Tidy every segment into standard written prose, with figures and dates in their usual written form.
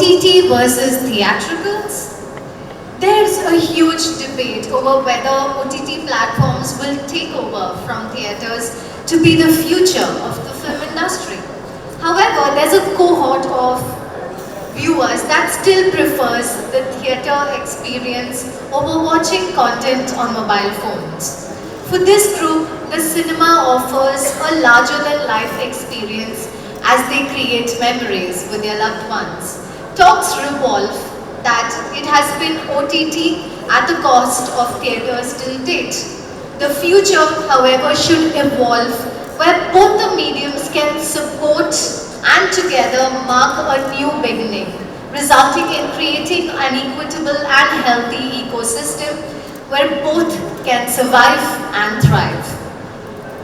OTT versus theatricals? There's a huge debate over whether OTT platforms will take over from theatres to be the future of the film industry. However, there's a cohort of viewers that still prefers the theatre experience over watching content on mobile phones. For this group, the cinema offers a larger-than-life experience as they create memories with their loved ones. Talks revolve that it has been OTT at the cost of theatres till date. The future, however, should evolve where both the mediums can support and together mark a new beginning, resulting in creating an equitable and healthy ecosystem where both can survive and thrive.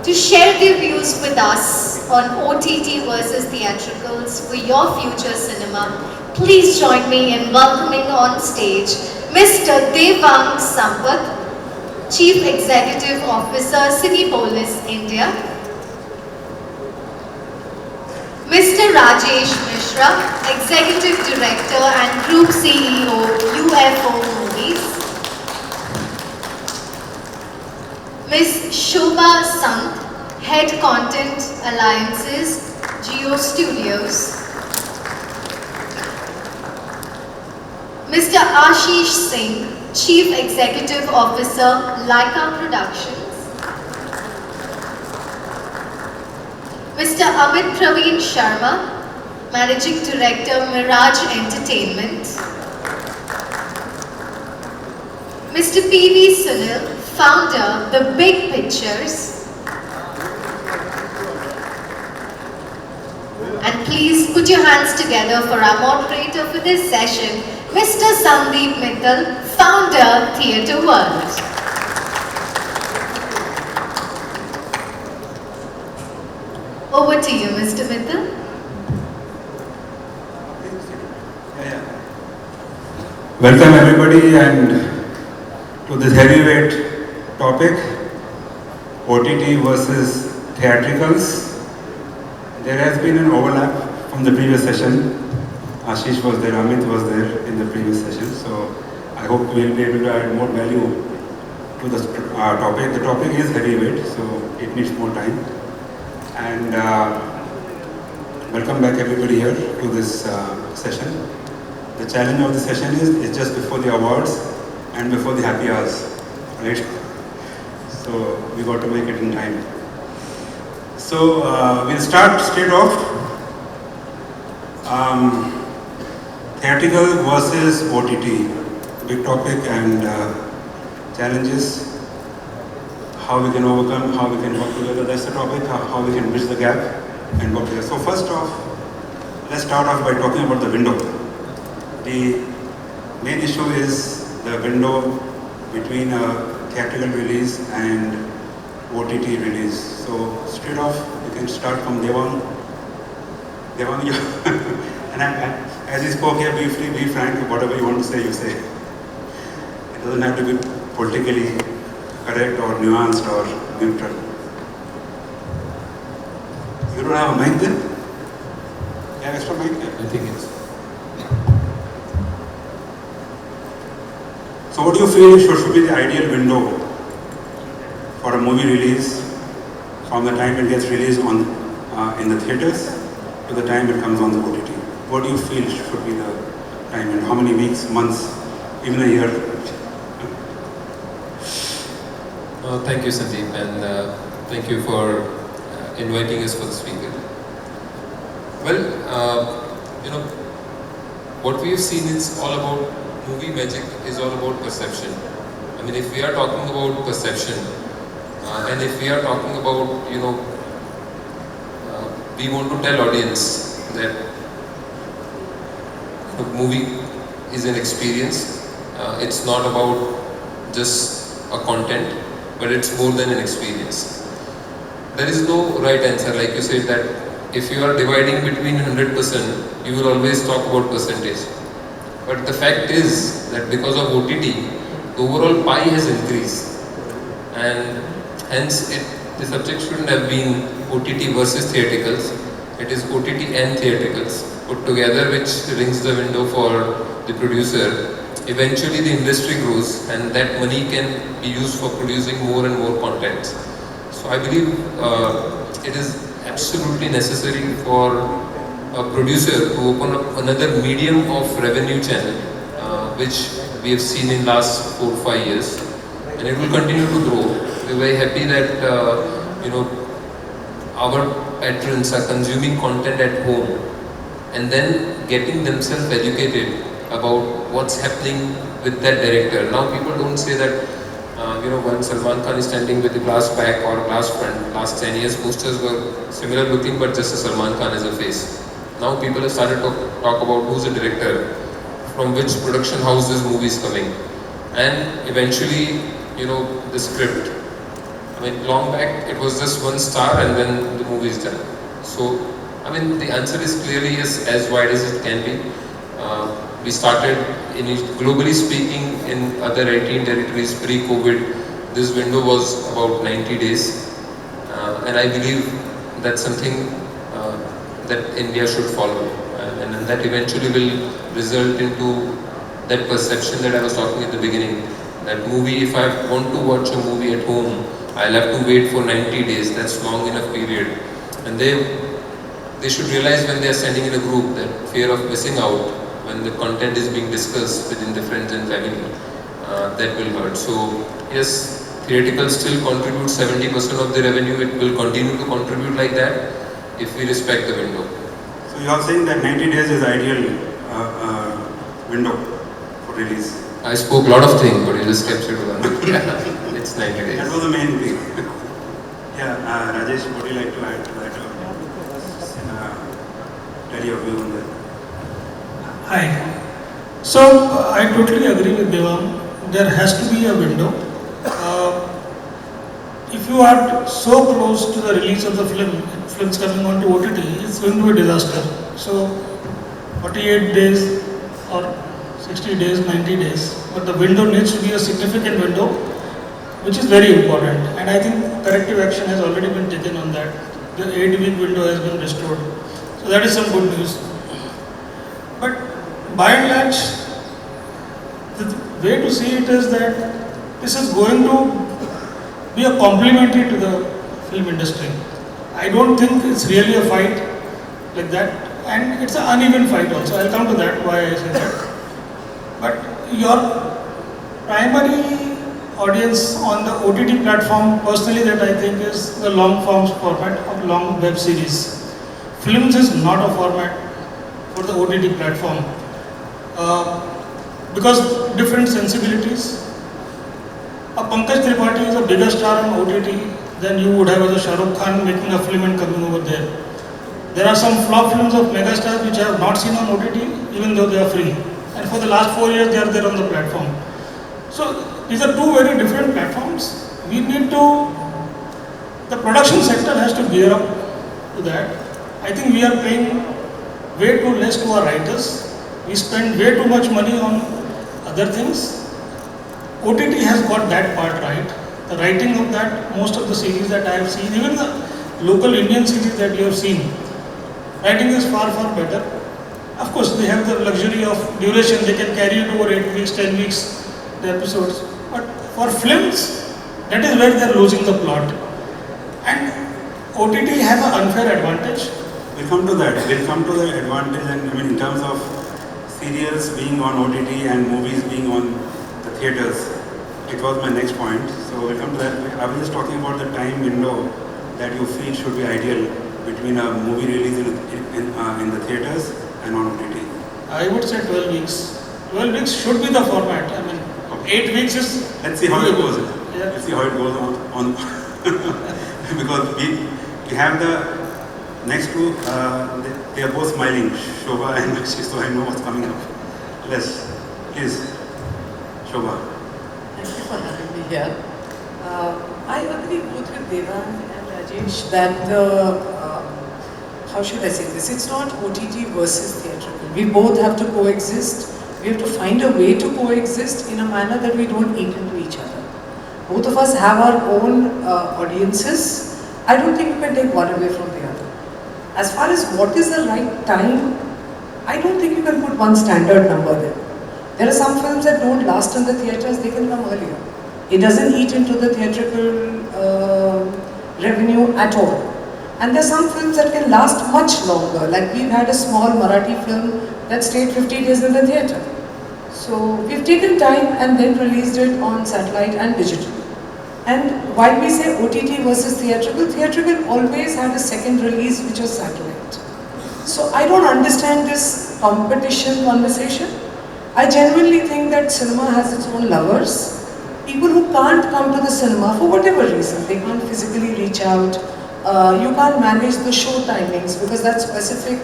To share their views with us on OTT versus theatricals for your future cinema, please join me in welcoming on stage Mr. Devang Sampat, Chief Executive Officer, Cinépolis, India; Mr. Rajesh Mishra, Executive Director and Group CEO, UFO Movies; Ms. Shobha, Sant, Head Content Alliances, Geo Studios; Mr. Aashish Singh, Chief Executive Officer, Lyca Productions; Mr. Amit Praveen Sharma, Managing Director, Miraj Entertainment; Mr. PV Sunil, Founder, The Big Pictures; and please put your hands together for our moderator for this session, Mr. Sandeep Mittal, Founder, TheatreWorld. Over to you, Mr. Mittal. Welcome everybody and to this heavyweight topic, OTT versus theatricals. There has been an overlap from the previous session. Aashish was there, Amit was there in the previous session. So I hope we'll be able to add more value to the topic. The topic is heavyweight, so it needs more time. And welcome back everybody here to this session. The challenge of the session is just before the awards and before the happy hours, right? So we got to make it in time. So we'll start straight off. Theatrical versus OTT, big topic and challenges. How we can overcome, how we can work together, that's the topic, how we can bridge the gap and work together. So first off, let's start off by talking about the window. The main issue is the window between a theatrical release and OTT release. So straight off, you can start from Devang. Devang, you and as he spoke here, be free, be frank, whatever you want to say, you say. It doesn't have to be politically correct or nuanced or neutral. You don't have a mic then? You have extra mic there? I think it's... So what do you feel should be the ideal window for a movie release from the time it gets released on in the theatres to the time it comes on the OTT? What do you feel should be the time, and how many weeks, months, even a year? Thank you, Sandeep, and thank you for inviting us for this weekend. Well, what we have seen is all about movie magic, is all about perception. I mean, if we are talking about perception, and if we are talking about, we want to tell audience that the movie is an experience. It's not about just a content, but it's more than an experience. There is no right answer. Like you said, that if you are dividing between 100%, you will always talk about percentage. But the fact is that because of OTT, the overall pie has increased, and hence the subject shouldn't have been OTT versus theatricals. It is OTT and theatricals. put together, which rings the window for the producer, eventually the industry grows and that money can be used for producing more and more content. So I believe it is absolutely necessary for a producer to open up another medium of revenue channel, which we have seen in last 4-5 years, and it will continue to grow. We're very happy that our patrons are consuming content at home and then getting themselves educated about what's happening with that director. Now people don't say that when Salman Khan is standing with a glass back or a glass front. Last 10 years posters were similar looking but just a Salman Khan as a face. Now people have started to talk about who's the director, from which production house this movie is coming, and eventually the script. I mean, long back it was just one star and then the movie is done. So I mean, the answer is clearly yes, as wide as it can be. We started, globally speaking, in other 18 territories pre-COVID, this window was about 90 days. And I believe that's something that India should follow. And that eventually will result into that perception that I was talking at the beginning. That movie, if I want to watch a movie at home, I'll have to wait for 90 days. That's long enough period. And they should realize when they are standing in a group that fear of missing out, when the content is being discussed within the friends and family, that will hurt. So yes, Theatricals still contribute 70% of the revenue. It will continue to contribute like that if we respect the window. So you are saying that 90 days is ideal window for release? I spoke a lot of things, but you just captured one. Yeah, it's 90 days. That was the main thing. Yeah, Rajesh, would you like to add to that? Tell your view on that. Hi. So I totally agree with Devang. There has to be a window. If you are so close to the release of the films coming on to OTT, it's going to be a disaster. So 48 days or 60 days, 90 days. But the window needs to be a significant window, which is very important. And I think corrective action has already been taken on that. The 8-week window has been restored. So that is some good news. But by and large, the way to see it is that this is going to be a complementary to the film industry. I don't think it's really a fight like that, and it's an uneven fight also. I'll come to that, why I say that. But your primary audience on the OTT platform, personally, that I think is the long form format of long web series. Films is not a format for the OTT platform because different sensibilities. A Pankaj Tripathi is a bigger star on OTT than you would have as a Shah Rukh Khan making a film and coming over there. There are some flop films of megastars which I have not seen on OTT, even though they are free. And for the last 4 years, they are there on the platform. So these are two very different platforms. We need to, the production sector has to gear up to that. I think we are paying way too less to our writers. We spend way too much money on other things. OTT has got that part right. The writing of that, most of the series that I have seen, even the local Indian series that you have seen, writing is far, far better. Of course, they have the luxury of duration. They can carry it over 8 weeks, 10 weeks, the episodes. But for films, that is where they are losing the plot. And OTT has an unfair advantage. We'll come to that. We'll come to the advantage, and I mean, in terms of serials being on OTT and movies being on the theatres. It was my next point. So we'll come to that. I was just talking about the time window that you feel should be ideal between a movie release in the theatres and on OTT. I would say 12 weeks. 12 weeks should be the format. I mean, 8 weeks is... Let's see how it goes. Yeah. Let's see how it goes on because we have the next two, they are both smiling, Shobha and Aashish, so I know what's coming up. Please, Shobha. Thank you for having me here. I agree both with Devang and Rajesh that how should I say this? It's not OTT versus theatrical. We both have to coexist. We have to find a way to coexist in a manner that we don't eat into each other. Both of us have our own audiences. I don't think you can take one away from the other. As far as what is the right time I don't think you can put one standard number there. There are some films that don't last in the theatres, they can come earlier. It doesn't eat into the theatrical revenue at all. And there are some films that can last much longer. Like we've had a small Marathi film that stayed 50 days in the theatre. So we've taken time and then released it on satellite and digital. And while we say OTT versus theatrical, theatrical always had a second release which was satellite. So I don't understand this competition conversation. I genuinely think that cinema has its own lovers. People who can't come to the cinema for whatever reason, they can't physically reach out. You can't manage the show timings because that's specific.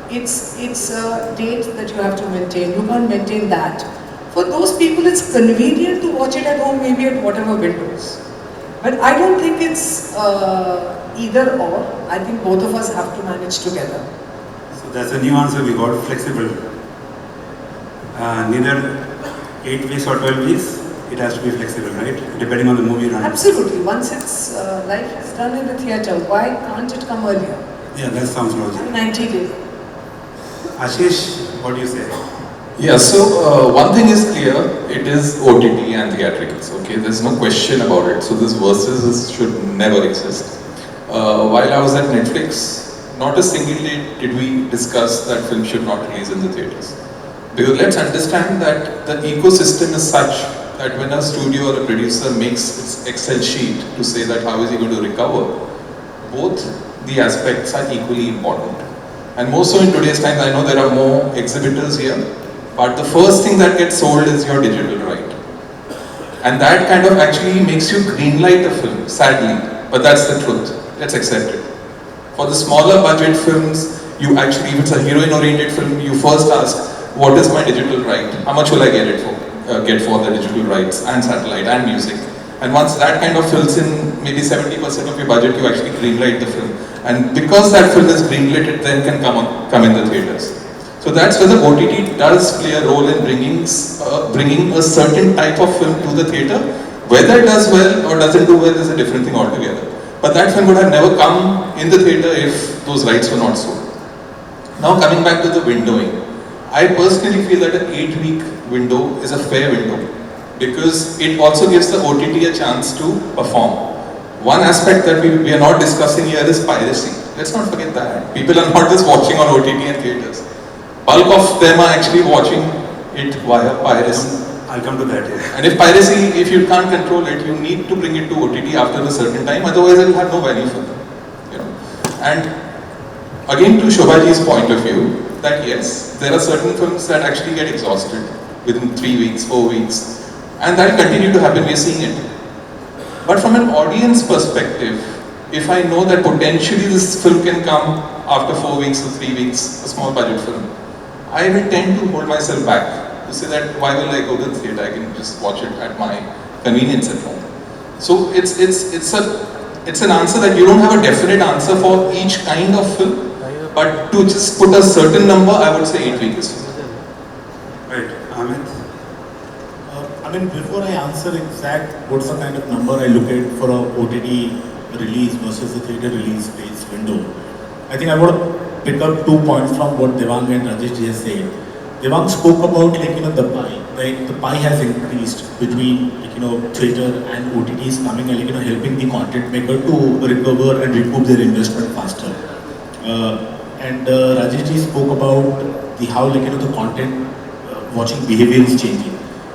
It's a date that you have to maintain. You can't maintain that. For those people, it's convenient to watch it at home, maybe at whatever windows. But I don't think it's either or. I think both of us have to manage together. So that's a new answer we got, flexible. Neither 8 weeks or 12 weeks, it has to be flexible, right? Depending on the movie run. Absolutely. Once its life is done in the theatre, why can't it come earlier? Yeah, that sounds logical. 90 days. Ashish, what do you say? Yeah, so one thing is clear, it is OTT and theatricals, okay? There's no question about it. So this versus should never exist. While I was at Netflix, not a single day did we discuss that film should not release in the theatres. Because let's understand that the ecosystem is such that when a studio or a producer makes its Excel sheet to say that how is he going to recover, both the aspects are equally important. And more so in today's times, I know there are more exhibitors here, but the first thing that gets sold is your digital right. And that kind of actually makes you greenlight a film, sadly, but that's the truth. Let's accept it. For the smaller budget films, you actually, if it's a heroine-oriented film, you first ask, what is my digital right? How much will I get it for? Get for the digital rights and satellite and music. And once that kind of fills in maybe 70% of your budget, you actually greenlight the film. And because that film is greenlit, it then can come in the theatres. So that's where the OTT does play a role in bringing a certain type of film to the theatre. Whether it does well or doesn't do well is a different thing altogether. But that film would have never come in the theatre if those rights were not sold. Now coming back to the windowing. I personally feel that an 8-week window is a fair window because it also gives the OTT a chance to perform. One aspect that we are not discussing here is piracy. Let's not forget that. People are not just watching on OTT and theatres. Bulk of them are actually watching it via piracy. I'll come to that, yeah. And if piracy, if you can't control it, you need to bring it to OTT after a certain time, otherwise it will have no value for them. You know? And again to Shobhaji's point of view, that yes, there are certain films that actually get exhausted within 3 weeks, 4 weeks, and that will continue to happen, we are seeing it. But from an audience perspective, if I know that potentially this film can come after 4 weeks or 3 weeks, a small budget film, I will tend to hold myself back to say that why will I go to the theatre? I can just watch it at my convenience at home. So it's an answer that you don't have a definite answer for each kind of film, but to just put a certain number, I would say 8 weeks. Right, Amit? Before I answer exact what's the kind of number I look at for a OTT release versus the theatre release based window, I think I want to pick up 2 points from what Devang and Rajesh just said. Devang spoke about the pie. The pie has increased between theatre and OTTs coming and helping the content maker to recover and recoup their investment faster. And Rajesh ji spoke about how the content watching behavior is changing.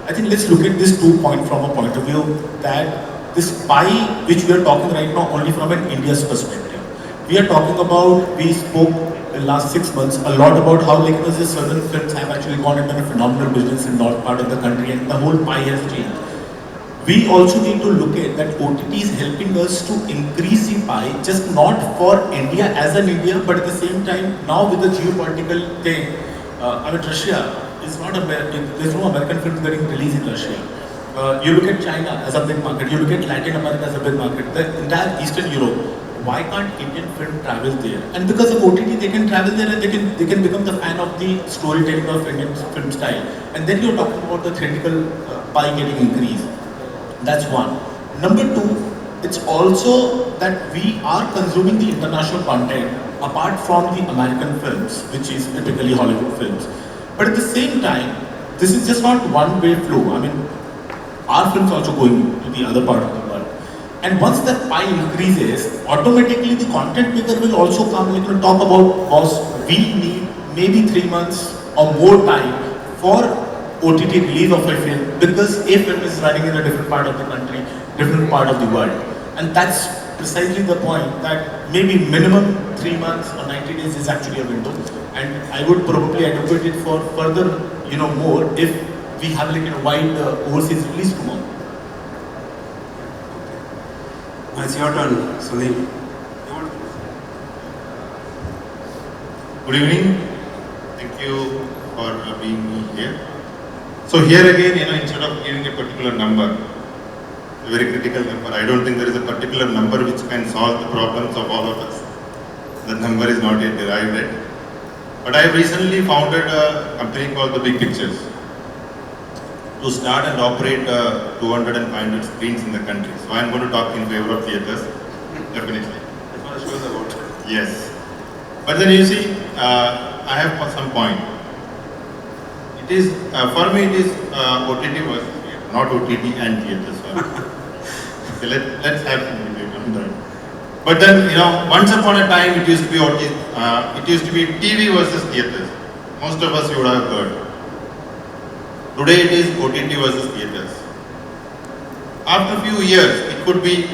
I think let's look at this 2 points from a point of view that this pie which we are talking right now only from an India's perspective. We are talking about, we spoke in the last 6 months a lot about how certain films have actually gone into a phenomenal business in north part of the country and the whole pie has changed. We also need to look at that OTT is helping us to increase the pie, just not for India as an India, but at the same time now with the geopolitical thing. Russia is not there's no American film getting released in Russia. You look at China as a big market, you look at Latin America as a big market, the entire Eastern Europe. Why can't Indian film travel there? And because of OTT, they can travel there and they can become the fan of the storytelling of Indian film style. And then you're talking about the theatrical pie getting increased. That's one. Number two, it's also that we are consuming the international content apart from the American films, which is typically Hollywood films. But at the same time, this is just not one-way flow. I mean, our films also going to the other part of the world. And once that pie increases, automatically the content maker will also come and talk about, boss, we need maybe 3 months or more time for OTT release of a film, because a film is running in a different part of the country, different part of the world. And that's precisely the point, that maybe minimum 3 months or 90 days is actually a window. And I would probably advocate it for further, more if we have like a wide overseas release tomorrow. It's your turn, Sunil. Good evening. Thank you for being here. So here again, instead of giving a particular number, a very critical number, I don't think there is a particular number which can solve the problems of all of us. The number is not yet derived yet. But I recently founded a company called The Big Pictures to start and operate 200 and 500 screens in the country. So I'm going to talk in favor of theatres, definitely. That's what shows about. Yes. But then you see, I have some point. It is, for me it is OTT versus theatre, not OTT and theatres. Okay, let's have some debate on that. But then, once upon a time it used to be TV versus theatres. Most of us would have heard. Today it is OTT versus theatres. After a few years, it could be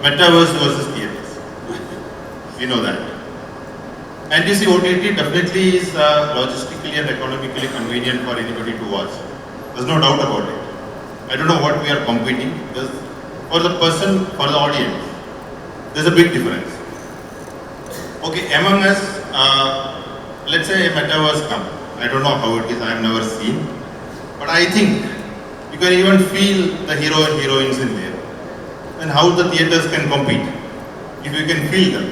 metaverse versus theatres. We know that. And you see, OTT definitely is logistically and economically convenient for anybody to watch. There's no doubt about it. I don't know what we are competing. For the person, for the audience, there's a big difference. Okay, among us, let's say a metaverse comes. I don't know how it is, I have never seen. But I think you can even feel the hero and heroines in there. And how the theatres can compete, if you can feel them.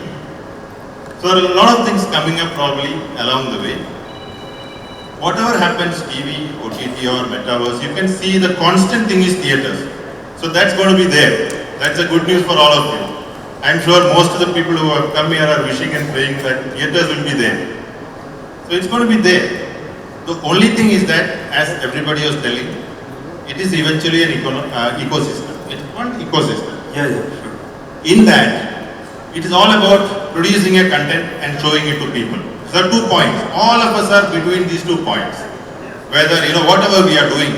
So there are a lot of things coming up probably along the way. Whatever happens, TV, OTT or metaverse, you can see the constant thing is theatres. So that's going to be there. That's a good news for all of you. I'm sure most of the people who have come here are wishing and praying that theatres will be there. So it's going to be there. The only thing is that, as everybody was telling, it is eventually an ecosystem. It's one ecosystem. Yeah, sure. In that, it is all about producing a content and showing it to people. There are 2 points. All of us are between these 2 points. Whether, whatever we are doing,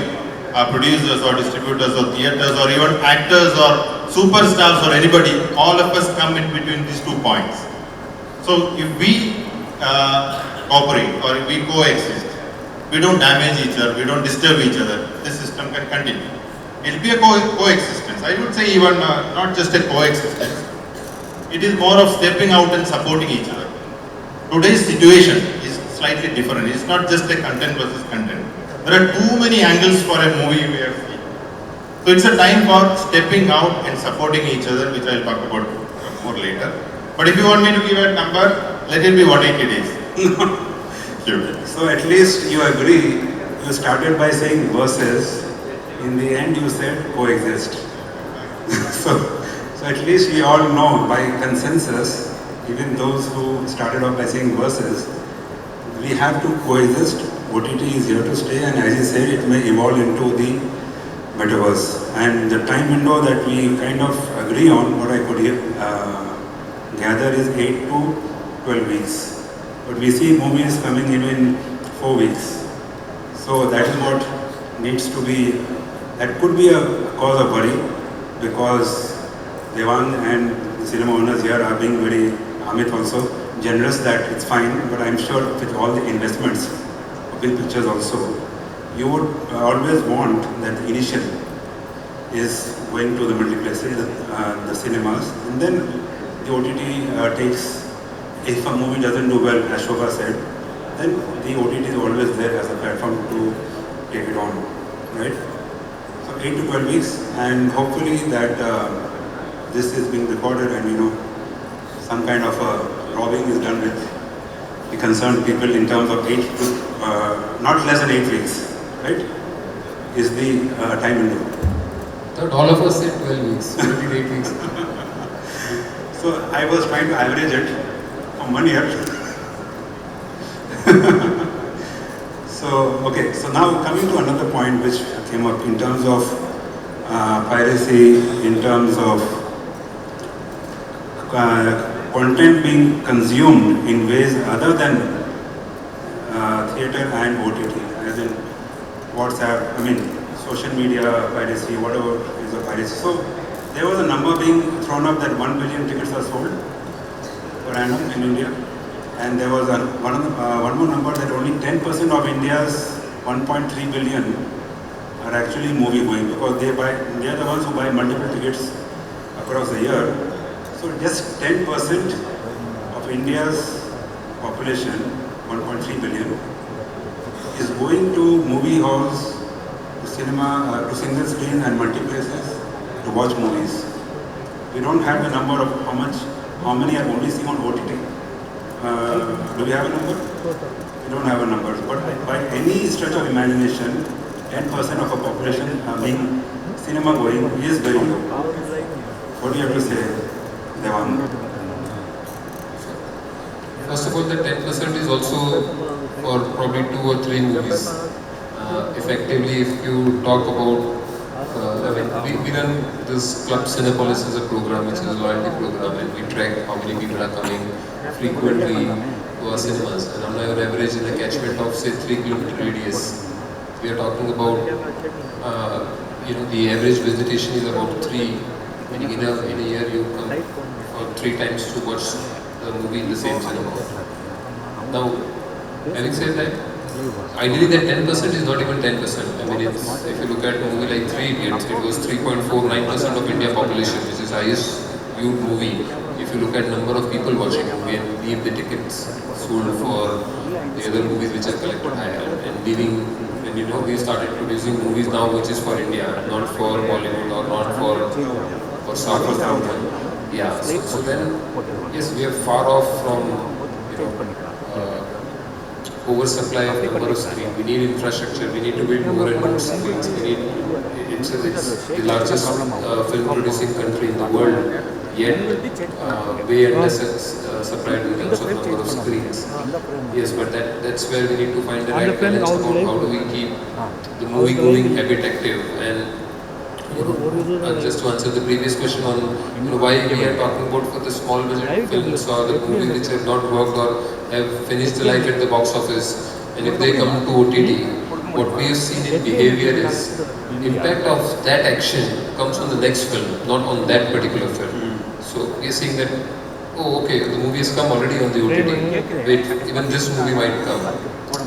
producers or distributors or theatres or even actors or superstars or anybody, all of us come in between these 2 points. So if we cooperate or if we coexist, we don't damage each other, we don't disturb each other, this system can continue. It will be a coexistence. I would say even not just a coexistence. It is more of stepping out and supporting each other. Today's situation is slightly different. It's not just a content versus content. There are too many angles for a movie we have seen. So it's a time for stepping out and supporting each other, which I'll talk about more later. But if you want me to give a number, let it be 180 days. So at least you agree, you started by saying versus, in the end you said coexist. so at least we all know by consensus, even those who started off by saying versus, we have to coexist. OTT is here to stay, and as you said, it may evolve into the metaverse. And the time window that we kind of agree on, what I could gather is 8 to 12 weeks. But we see movies coming even in 4 weeks. So that is what needs to be, that could be a cause of worry, because Devang and the cinema owners here are being very, Amit also, generous that it's fine, but I'm sure with all the investments, big pictures also, you would always want that the initial is going to the multiplexes, the cinemas, and then the OTT takes. If a movie doesn't do well, as Shobha said, then the OTT is always there as a platform to take it on, right? So 8 to 12 weeks, and hopefully that this is being recorded and some kind of a robbing is done with the concerned people in terms of 8 to, not less than 8 weeks, right? Is the time window. Thought all of us said 12 weeks, 8 weeks. So I was trying to average it from 1 year. So now coming to another point which came up in terms of piracy, in terms of content being consumed in ways other than theatre and OTT, as in WhatsApp, social media piracy, whatever is a piracy. So there was a number being thrown up that 1 billion tickets are sold per annum in India. And there was one more number that only 10% of India's 1.3 billion are actually movie going, because they are the ones who buy multiple tickets across the year. So just 10% of India's population, 1.3 billion, is going to movie halls, to cinema, to single screen and multiplexes to watch movies. We don't have the number of how many are only seen on OTT. Do we have a number? We don't have a number. But by any stretch of imagination, 10% of a population being cinema going is very low. What do you have to say, Devang? First of all, the 10% is also for probably 2 or 3 movies. Effectively, if you talk about, we run this Club Cinépolis as a program, which is a loyalty program, and we track how many people are coming frequently to our cinemas. And on our average, in a catchment of say 3 kilometer radius, we are talking about, the average visitation is about 3. Meaning in a year you come for 3 times to watch the movie in the same cinema. Now, having said that, ideally that 10% is not even 10%. If you look at a movie like 3 Idiots, it was 3.49% of India population, which is highest viewed movie. If you look at number of people watching movie and leave the tickets sold for the other movies which are collected higher, and leaving, and we started producing movies now which is for India, not for Bollywood or not for South or South. Yeah, so then, yes, we are far off from, oversupply of number of screens. We need infrastructure. We need to build more and more screens. It's the largest film producing country in the world, yet way under supplied in terms of number of screens. Yes, but that's where we need to find the right balance about how do we keep the movie going habit active. And just to answer the previous question on why we are talking about for the small budget films or the movies which have not worked or have finished the life at the box office, and if they come to OTT, what we have seen in behavior is impact of that action comes on the next film, not on that particular film. So we are seeing that, oh okay, the movie has come already on the OTT, wait, even this movie might come.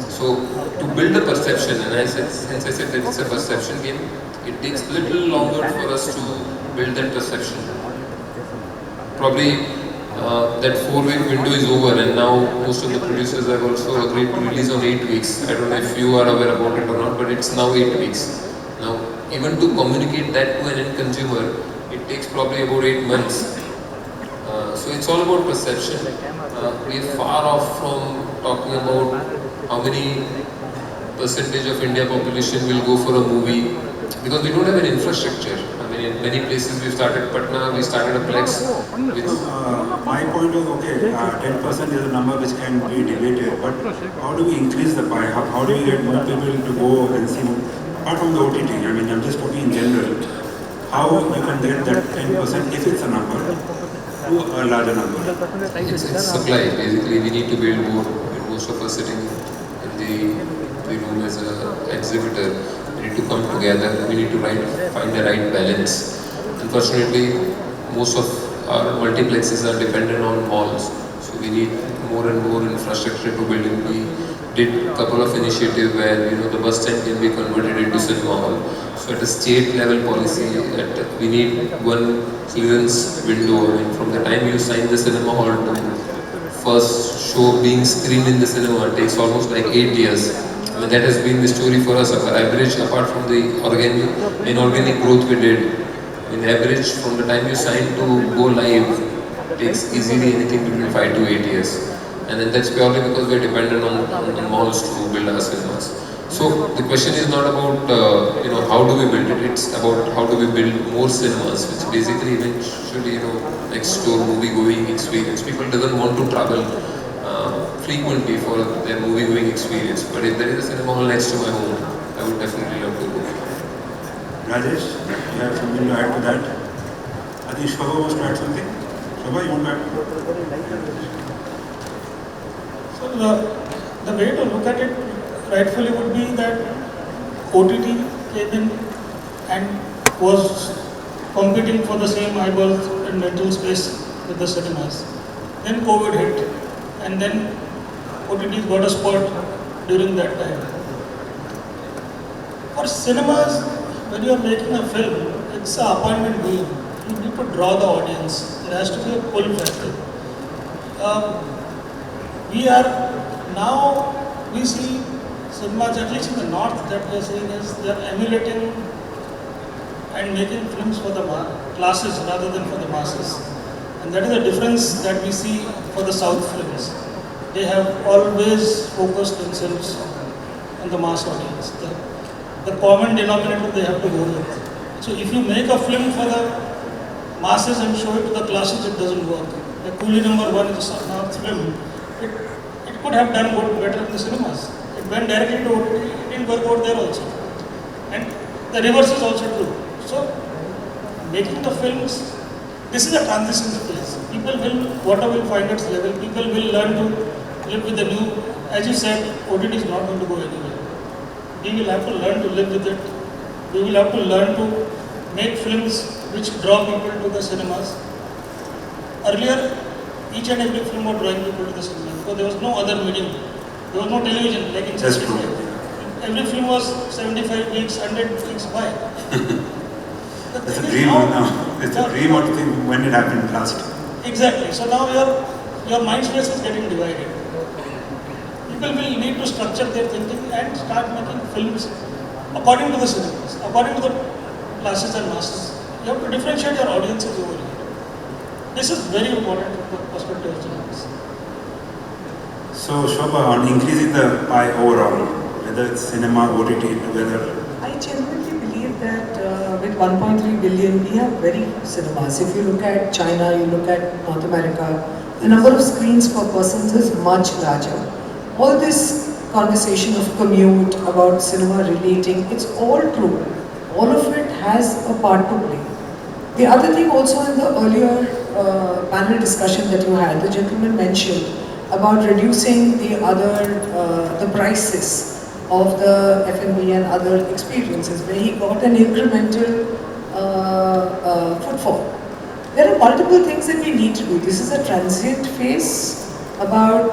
So to build a perception, and since I said that it's a perception game, it takes a little longer for us to build that perception. Probably that 4-week window is over, and now most of the producers have also agreed to release on 8 weeks. I don't know if you are aware about it or not, but it's now 8 weeks. Now, even to communicate that to an end consumer, it takes probably about 8 months. So it's all about perception. We are far off from talking about how many percentage of India population will go for a movie, because we don't have an infrastructure. In many places we've started Patna, we started a plex. My point was, okay, 10% is a number which can be debated, but how do we increase the pie? How do we get more people to go and see, apart from the OTT, I'm just talking in general, how you can get that 10%, if it's a number, to a larger number? It's supply, basically. We need to build more. Most of us sitting in the room as an exhibitor, we need to come together, we need to find the right balance. Unfortunately, most of our multiplexes are dependent on malls, so we need more and more infrastructure to build in. We did a couple of initiatives where the bus stand can be converted into cinema hall. So at a state level policy, we need one clearance window. From the time you sign the cinema hall to first show being screened in the cinema, it takes almost like 8 years. That has been the story for us. Our average, apart from the inorganic growth we did, in average from the time you sign to go live, takes easily anything between 5 to 8 years. And then that's purely because we're dependent on the malls to build our cinemas. So the question is not about how do we build it. It's about how do we build more cinemas, which basically eventually explore movie-going experience. People doesn't want to travel frequently for their movie-going experience. But if there is a cinema hall next to my home, I would definitely love to go. Rajesh, you have something to add to that? I think Shobha wants to add something. Shobha, you want to add? So the way to look at it rightfully would be that OTT came in and was competing for the same eyeballs and mental space with the cinemas. Then COVID hit, and then OTT got a spot during that time. For cinemas, when you are making a film, it's an appointment game. You need to draw the audience. There has to be a pull factor. We see cinemas, at least in the north, that we are seeing is they are emulating and making films for the classes rather than for the masses. And that is the difference that we see for the south films. They have always focused themselves on the mass audience. The common denominator they have to go with. So if you make a film for the masses and show it to the classes, it doesn't work. The Coolie #1 is a north film. It could have done better in the cinemas. It went directly to OTT, it didn't work out there also. And the reverse is also true. So, making the films, this is a transition phase. People will find its level. People will learn to live with the new, as you said, OTT is not going to go anywhere. We will have to learn to live with it. We will have to learn to make films which draw people to the cinemas. Earlier, each and every film was drawing people to the cinema because there was no other medium. There was no television like in 75. Every film was 75 weeks, 100 weeks. Why? It's a dream now. It's a dream or thing when it happened last. Exactly. So now your mind space is getting divided. People will need to structure their thinking and start making films according to the cinemas, according to the classes and masses. You have to differentiate your audiences over here. This is very important from the perspective of cinemas. So Shobha, on increasing the pie overall, whether it's cinema, OTT together. I genuinely believe that with 1.3 billion, we have very few cinemas. If you look at China, you look at North America, the number of screens per person is much larger. All this conversation of commute, about cinema relating, it's all true. All of it has a part to play. The other thing also in the earlier panel discussion that you had, the gentleman mentioned about reducing the prices of the F&B and other experiences where he got an incremental footfall. There are multiple things that we need to do. This is a transient phase about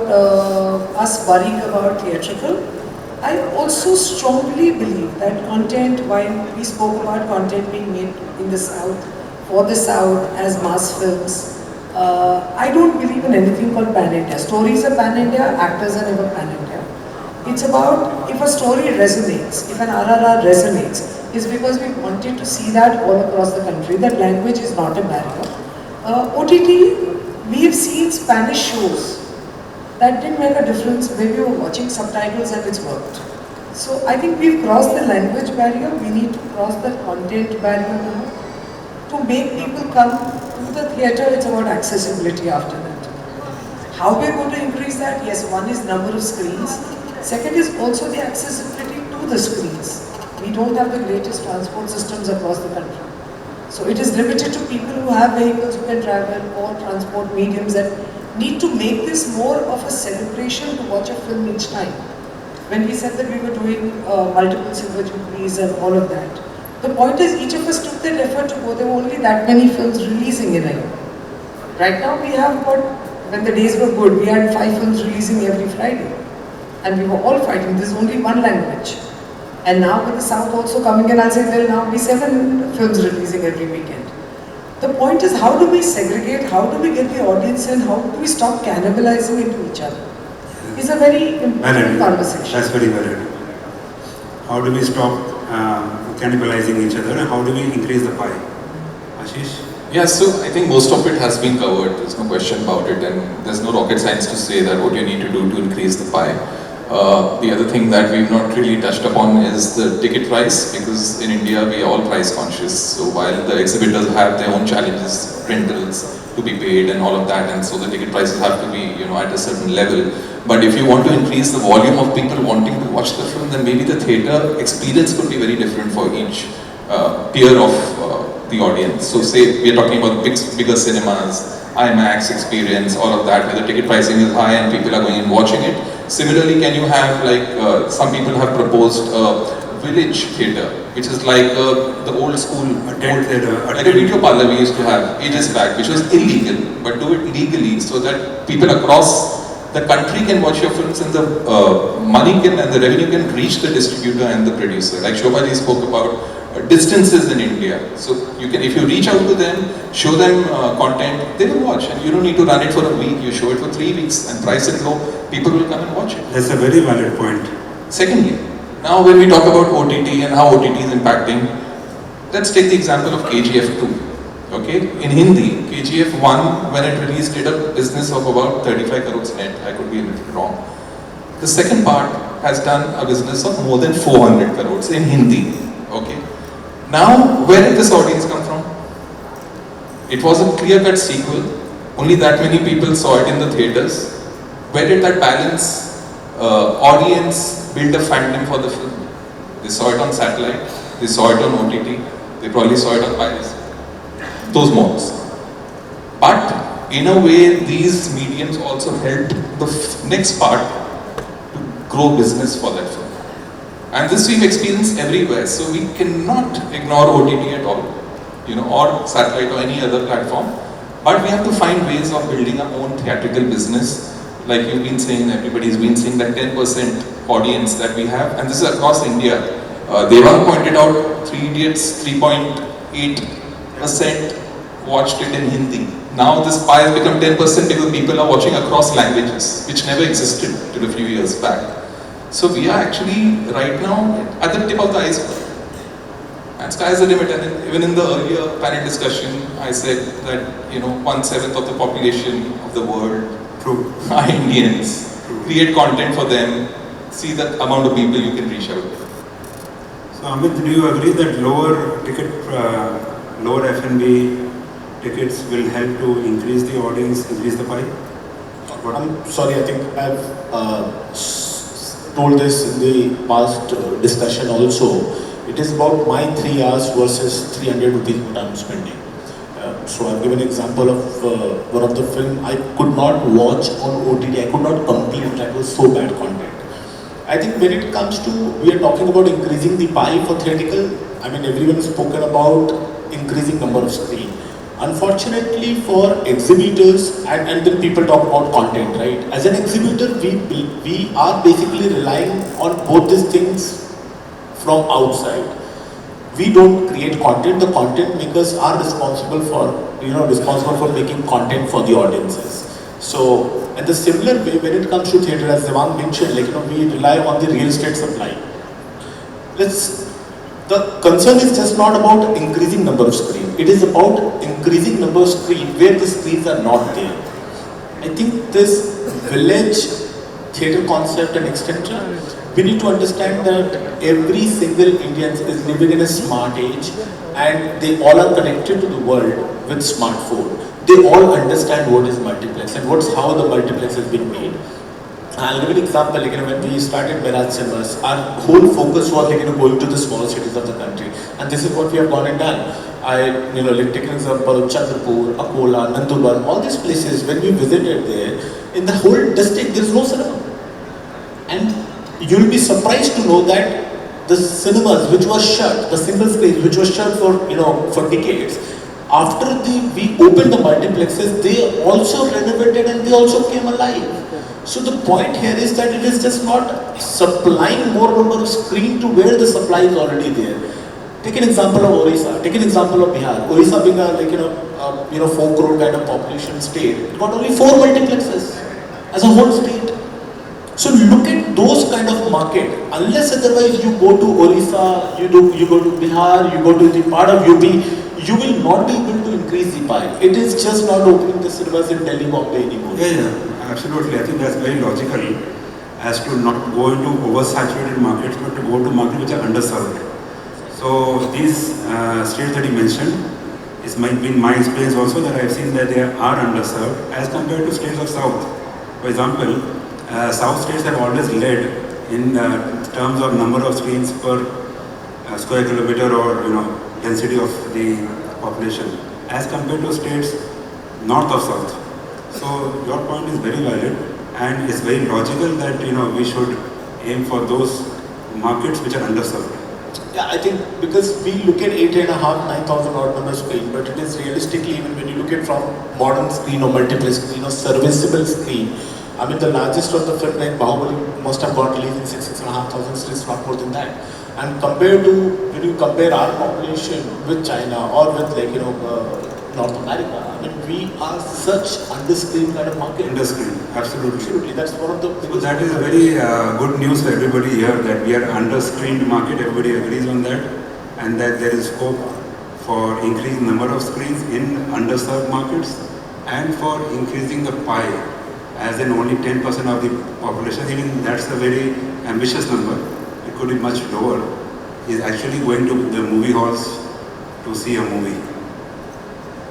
us worrying about theatrical. I also strongly believe that content, while we spoke about content being made in the South, for the South as mass films, I don't believe in anything called pan-India. Stories are pan-India, actors are never pan-India. It's about if a story resonates, if an RRR resonates, it's because we wanted to see that all across the country. That language is not a barrier. OTT, we have seen Spanish shows that didn't make a difference when we were watching subtitles and it's worked. So I think we've crossed the language barrier, we need to cross the content barrier now. To make people come to the theatre, it's about accessibility after that. How we're going to increase that? Yes, one is number of screens. Second is also the accessibility to the screens. We don't have the greatest transport systems across the country. So it is limited to people who have vehicles who can travel or transport mediums that need to make this more of a celebration to watch a film each time. When we said that we were doing multiple silver jubilees and all of that, the point is each of us took that effort to go. There were only that many films releasing in a year. Right now we have when the days were good, we had 5 films releasing every Friday. And we were all fighting. There's only one language. And now with the South also coming in, I'll say there will now be 7 films releasing every weekend. The point is, how do we segregate, how do we get the audience in, how do we stop cannibalizing into each other? It's a very important conversation. That's very valid. How do we stop cannibalizing each other and how do we increase the pie? Aashish? Yeah, so I think most of it has been covered, there's no question about it, and there's no rocket science to say that what you need to do to increase the pie. The other thing that we've not really touched upon is the ticket price, because in India we are all price conscious. So while the exhibitors have their own challenges, rentals to be paid and all of that, and so the ticket prices have to be, at a certain level. But if you want to increase the volume of people wanting to watch the film, then maybe the theatre experience could be very different for each tier of the audience. So say we are talking about bigger cinemas, IMAX experience, all of that, where the ticket pricing is high and people are going and watching it. Similarly, can you have some people have proposed a village theatre, which is like the old school, like a video parlor we used to have ages back, which was illegal, but do it legally so that people across the country can watch your films and the money and the revenue can reach the distributor and the producer. Like Shobha ji spoke about distances in India. So if you reach out to them, show them content, they will watch, and you don't need to run it for a week. You show it for 3 weeks and price it low, people will come and watch it. That's a very valid point. Secondly, now when we talk about OTT and how OTT is impacting, let's take the example of KGF 2. Okay, in Hindi, KGF 1 when it released did a business of about 35 crores net. I could be a little wrong. The second part has done a business of more than 400 crores in Hindi. Okay. Now, where did this audience come from? It was a clear-cut sequel. Only that many people saw it in the theatres. Where did that balance audience build a fandom for the film? They saw it on satellite. They saw it on OTT. They probably saw it on piracy. Those modes. But in a way, these mediums also helped the next part to grow business for that film. And this we've experienced everywhere, so we cannot ignore OTT at all, or satellite or any other platform. But we have to find ways of building our own theatrical business. Like you've been saying, everybody's been saying that 10% audience that we have, and this is across India. Devang pointed out 3 Idiots, 3.8% watched it in Hindi. Now this pie has become 10% because people are watching across languages, which never existed till a few years back. So we are actually right now at the tip of the iceberg. And sky is the limit. And even in the earlier panel discussion, I said that 1/7 of the population of the world are Indians. Create content for them. See the amount of people you can reach out to. So Amit, do you agree that lower F&B tickets will help to increase the audience, increase the pie? I'm sorry, I think I've told this in the past discussion also. It is about my 3 hours versus 300 rupees what I'm spending. So I've given an example of one of the film I could not watch on OTT. I could not complete. That was so bad content. I think when it comes to, we are talking about increasing the pie for theatrical. I mean, everyone has spoken about increasing number of screen. Unfortunately for exhibitors, and then people talk about content, right? As an exhibitor, we are basically relying on both these things from outside. We don't create content. The content makers are responsible for making content for the audiences. So, in the similar way, when it comes to theatre, as Devang mentioned, we rely on the real estate supply. The concern is just not about increasing number of screens. It is about increasing number of screens where the screens are not there. I think this village theatre concept and extension, we need to understand that every single Indian is living in a smart age and they all are connected to the world with smartphone. They all understand what is multiplex and how the multiplex has been made. I'll give an example, when we started Miraj cinemas, our whole focus was going to the small cities of the country, and this is what we have gone and done. Take an example of Chandrapur, Akola, Nandubar, all these places. When we visited there, in the whole district there is no cinema, and you will be surprised to know that the cinemas which was shut, the single screens which was shut for decades, after we opened the multiplexes, they also renovated and they also came alive. So the point here is that it is just not supplying more number of screen to where the supply is already there. Take an example of Orissa. Take an example of Bihar. Orissa being a 4 crore kind of population state, it got only 4 multiplexes as a whole state. So look at those kind of market. Unless otherwise you go to Orissa, you go to Bihar, you go to the part of UP, you will not be able to increase the pie. It is just not opening the cinemas in Delhi, Bombay anymore. Yeah, absolutely. I think that's very logical. as to not go into oversaturated markets, but to go to markets which are underserved. So these states that you mentioned, it's been my experience also that I've seen that they are underserved as compared to states of South. For example, South states have always led in terms of number of screens per square kilometer or density of the population as compared to states north of South. So your point is very valid, and it's very logical that we should aim for those markets which are underserved. Yeah, I think because we look at 8,500, 9,000 odd number screen, but it is realistically, even when you look at from modern screen or multiple screen or serviceable screen, I mean the largest of the film like Bahubali must have got released in 6,500, so it's not more than that. And compared to, when you compare our population with China or with North America, I mean we are such under-screen kind of market. Under-screen, absolutely. Absolutely, that's one of the biggest. So that is very good news for everybody here that we are under-screened market, everybody agrees on that, and that there is scope for increasing number of screens in underserved markets and for increasing the pie, as in only 10% of the population, even that's a very ambitious number, it could be much lower, is actually going to the movie halls to see a movie.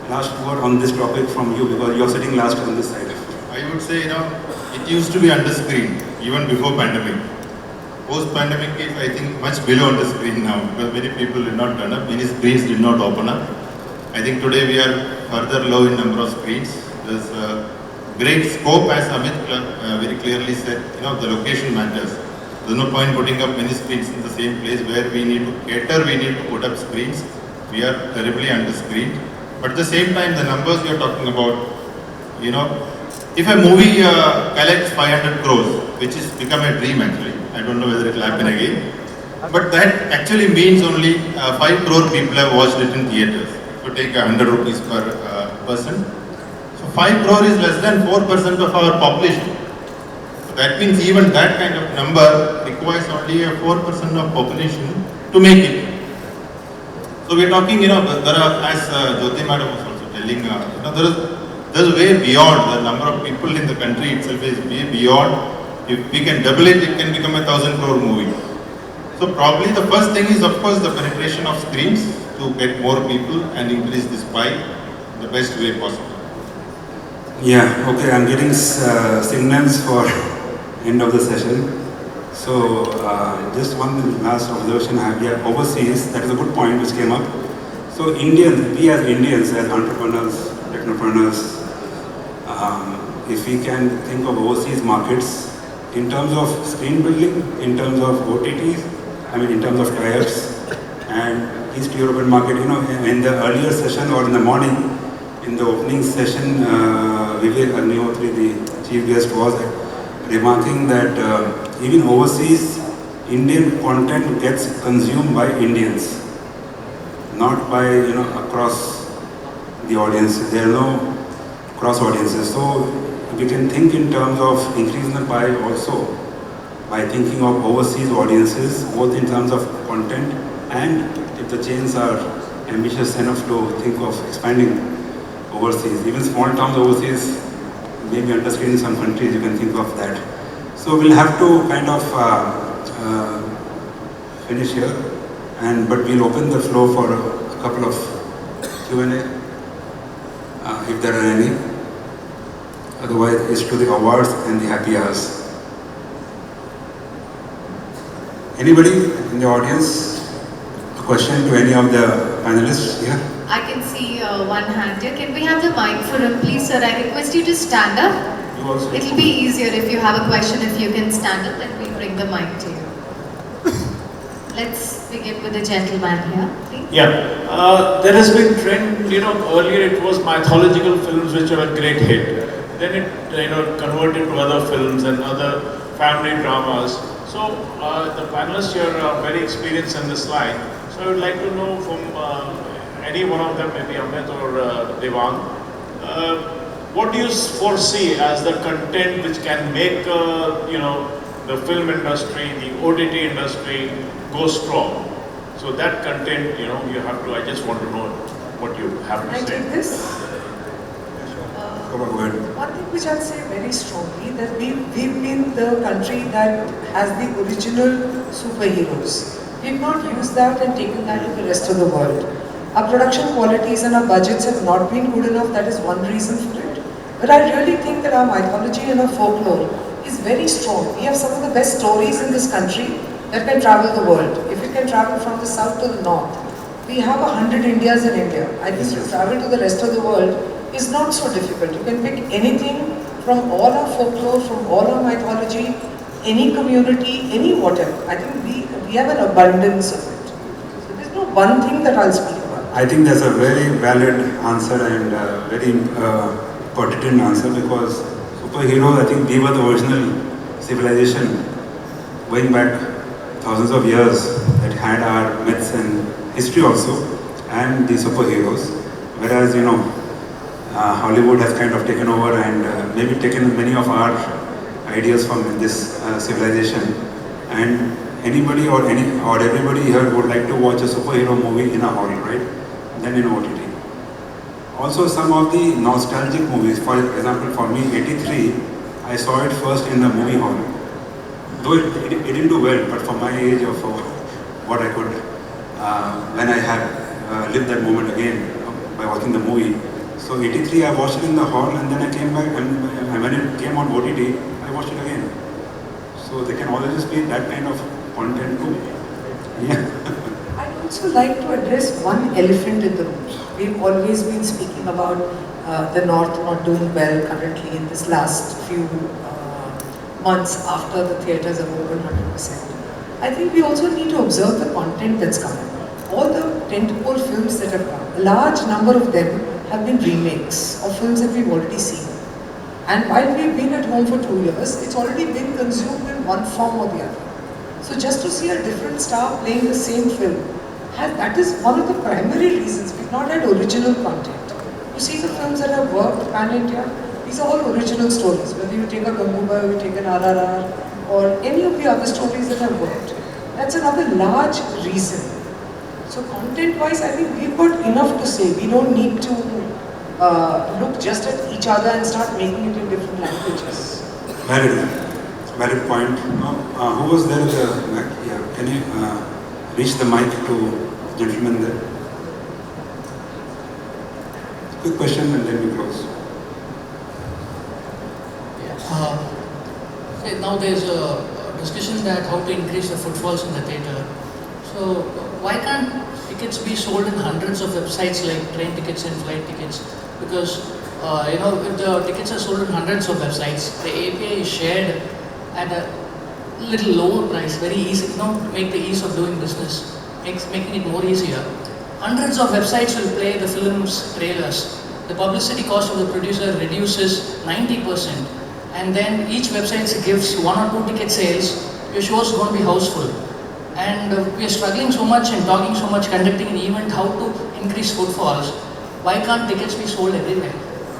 Last word on this topic from you, because you're sitting last on this side. I would say, it used to be under-screened even before pandemic. Post-pandemic is, I think, much below under-screen now, because many people did not turn up, many screens did not open up. I think today we are further low in number of screens. There's great scope, as Amit very clearly said, the location matters. There's no point putting up many screens in the same place where we need to cater, we need to put up screens. We are terribly under-screened. But at the same time, the numbers you're talking about, if a movie collects 500 crores, which has become a dream actually, I don't know whether it will happen again, but that actually means only 5 crore people have watched it in theatres. So take 100 rupees per person. So 5 crore is less than 4% of our population. So that means even that kind of number requires only a 4% of population to make it. So we're talking, there are, as Jyoti madam was also telling, there's way beyond, the number of people in the country itself is way beyond. If we can double it, it can become a 1,000 crore movie. So probably the first thing is, of course, the penetration of screens to get more people and increase this pie the best way possible. Yeah, okay, I'm getting signals for end of the session. So, just one last observation I have here. Overseas, that is a good point which came up. So, we as Indians, as entrepreneurs, technopreneurs, if we can think of overseas markets in terms of screen building, in terms of OTTs, in terms of tie-ups, and East European market, in the earlier session or in the morning, in the opening session, Vivek Agnihotri, the chief guest, was remarking that even overseas, Indian content gets consumed by Indians, not by, across the audience. There are no cross audiences. So we can think in terms of increasing the pie also by thinking of overseas audiences, both in terms of content and if the chains are ambitious enough to think of expanding overseas. Even small towns overseas, maybe under-screened in some countries, you can think of that. So we'll have to kind of finish here, but we'll open the floor for a couple of Q&A, if there are any. Otherwise, it's to the awards and the happy hours. Anybody in the audience? A question to any of the panelists here? I can see one hand here. Can we have the mic for him, please, sir? I request you to stand up. It'll be easier if you have a question, if you can stand up, then we bring the mic to you. Let's begin with the gentleman here, please. Yeah, there has been trend, earlier it was mythological films which were a great hit. Then it, converted to other films and other family dramas. So the panelists here are very experienced in this line. So I would like to know from any one of them, maybe Amit or Devang, what do you foresee as the content which can make, the film industry, the OTT industry go strong? So that content, you have to, I just want to know what you have to say. I take this? Shobha, go ahead. One thing which I'll say very strongly, that we've been the country that has the original superheroes. We've not used that and taken that to the rest of the world. Our production qualities and our budgets have not been good enough, that is one reason for it. But I really think that our mythology and our folklore is very strong. We have some of the best stories in this country that can travel the world. If you can travel from the south to the north, we have 100 Indias in India. I think to travel to the rest of the world is not so difficult. You can pick anything from all our folklore, from all our mythology, any community, any whatever. I think we have an abundance of it. So there's no one thing that I'll speak about. I think that's a very valid answer and very pertinent answer, because superheroes, I think we were the original civilization going back thousands of years that had our myths and history also, and the superheroes. Whereas, Hollywood has kind of taken over and maybe taken many of our ideas from this civilization. And anybody or everybody here would like to watch a superhero movie in a hall, right? Then in OTT. Also, some of the nostalgic movies, for example, for me, 83, I saw it first in the movie hall. Though it didn't do well, but for my age or for what I could, when I had lived that moment again by watching the movie. So 83, I watched it in the hall, and then I came back, and when it came on OTT, I watched it again. So they can always be that kind of content too. Yeah. I'd also like to address one elephant in the room. We've always been speaking about the North not doing well currently in this last few months after the theatres have opened 100%. I think we also need to observe the content that's coming. All the tentpole films that have come, a large number of them have been remakes of films that we've already seen. And while we've been at home for 2 years, it's already been consumed in one form or the other. So just to see a different star playing the same film, that is one of the primary reasons we've not had original content. You see the films that have worked pan-India, these are all original stories. Whether you take a Gangubai, or you take an RRR, or any of the other stories that have worked. That's another large reason. So content-wise, I think we've got enough to say. We don't need to look just at each other and start making it in different languages. Valid point. Who was there at the back? Yeah. Can you reach the mic to the gentleman there? Quick question and then we close. Now there's a discussion that how to increase the footfalls in the theatre. So why can't tickets be sold in hundreds of websites like train tickets and flight tickets? Because if the tickets are sold in hundreds of websites, the API is shared at a little lower price, very easy, to make the ease of doing business, making it more easier. Hundreds of websites will play the film's trailers. The publicity cost of the producer reduces 90%, and then each website gives 1 or 2 ticket sales. Your show is going to be houseful. And we are struggling so much and talking so much, conducting an event, how to increase footfalls. Why can't tickets be sold everywhere?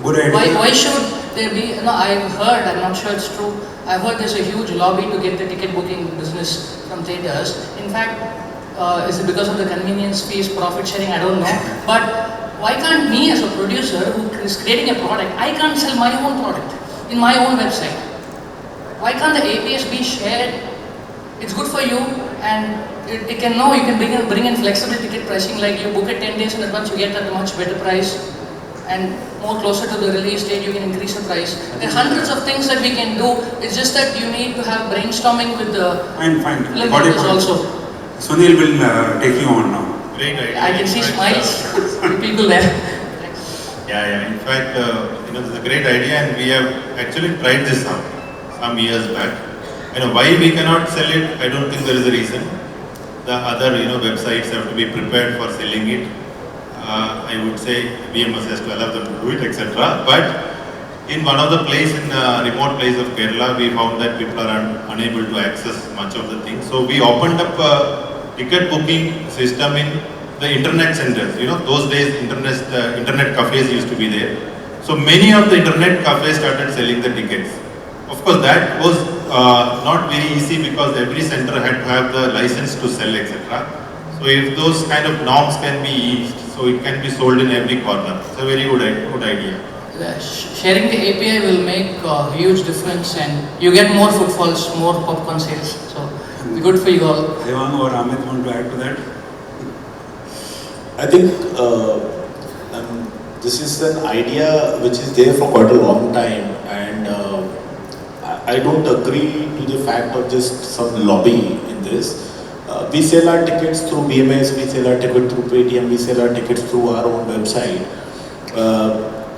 Good idea. Why should there be, I've heard, I'm not sure it's true, I've heard there's a huge lobby to get the ticket booking business from theatres. In fact, is it because of the convenience fees, profit sharing, I don't know. But why can't me as a producer who is creating a product, I can't sell my own product in my own website? Why can't the APIs be shared? It's good for you, and you can bring in flexible ticket pricing, like you book it 10 days in advance, you get at a much better price, and more closer to the release date, you can increase the price. There are hundreds of things that we can do. It's just that you need to have brainstorming with the Fine. film makers also. Sunil will take you on now. Great idea. I can see smiles, people there. Yeah. In fact, this is a great idea, and we have actually tried this out some years back. Why we cannot sell it, I don't think there is a reason. The other websites have to be prepared for selling it. I would say BMS has to allow them to do it, etc. But in one of the place in a remote place of Kerala, we found that people are unable to access much of the things. So we opened up a ticket booking system in the internet centers. Those days internet cafes used to be there. So many of the internet cafes started selling the tickets. Of course, that was not very easy because every center had to have the license to sell, etc. So if those kind of norms can be eased, so it can be sold in every corner. It's a very good idea. sharing the API will make a huge difference, and you get more footfalls, more popcorn sales. So good for you all. Devang or Amit want to add to that? I think this is an idea which is there for quite a long time, and I don't agree to the fact of just some lobby in this. We sell our tickets through BMS, we sell our tickets through Paytm, we sell our tickets through our own website.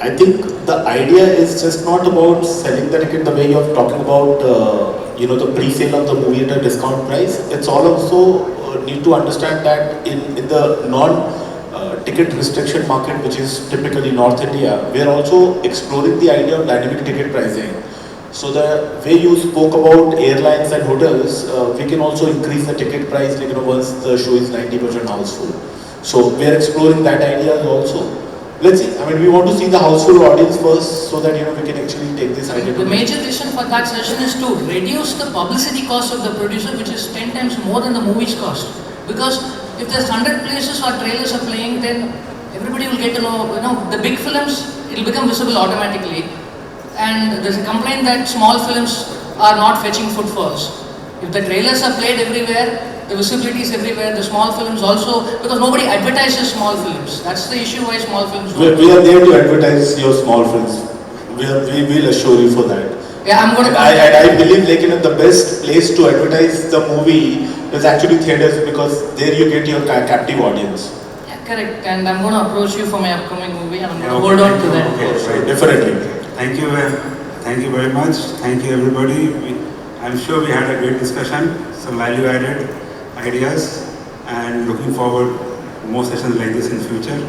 I think the idea is just not about selling the ticket the way you're talking about, the pre-sale of the movie at a discount price. It's all also need to understand that in the non-ticket restriction market, which is typically North India, we are also exploring the idea of dynamic ticket pricing. So the way you spoke about airlines and hotels, we can also increase the ticket price once the show is 90% houseful. So we are exploring that idea also. Let's see. I mean, we want to see the houseful audience first, so that we can actually take this idea. The major reason for that session is to reduce the publicity cost of the producer, which is 10 times more than the movie's cost. Because if there's 100 places or trailers are playing, then everybody will get to know. The big films, it'll become visible automatically. And there's a complaint that small films are not fetching footfalls. If the trailers are played everywhere, the visibility is everywhere, the small films also, because nobody advertises small films. That's the issue why small films don't. We are there to advertise your small films. We will assure you for that. Yeah, I'm going to. I believe the best place to advertise the movie is actually theatres, because there you get your captive audience. Yeah, correct. And I'm going to approach you for my upcoming movie, and I'm going to hold on to that. Okay, right. Definitely. Thank you very much. Thank you everybody. I'm sure we had a great discussion, some value-added ideas, and looking forward to more sessions like this in future.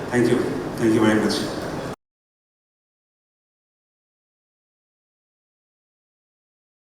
Thank you very much.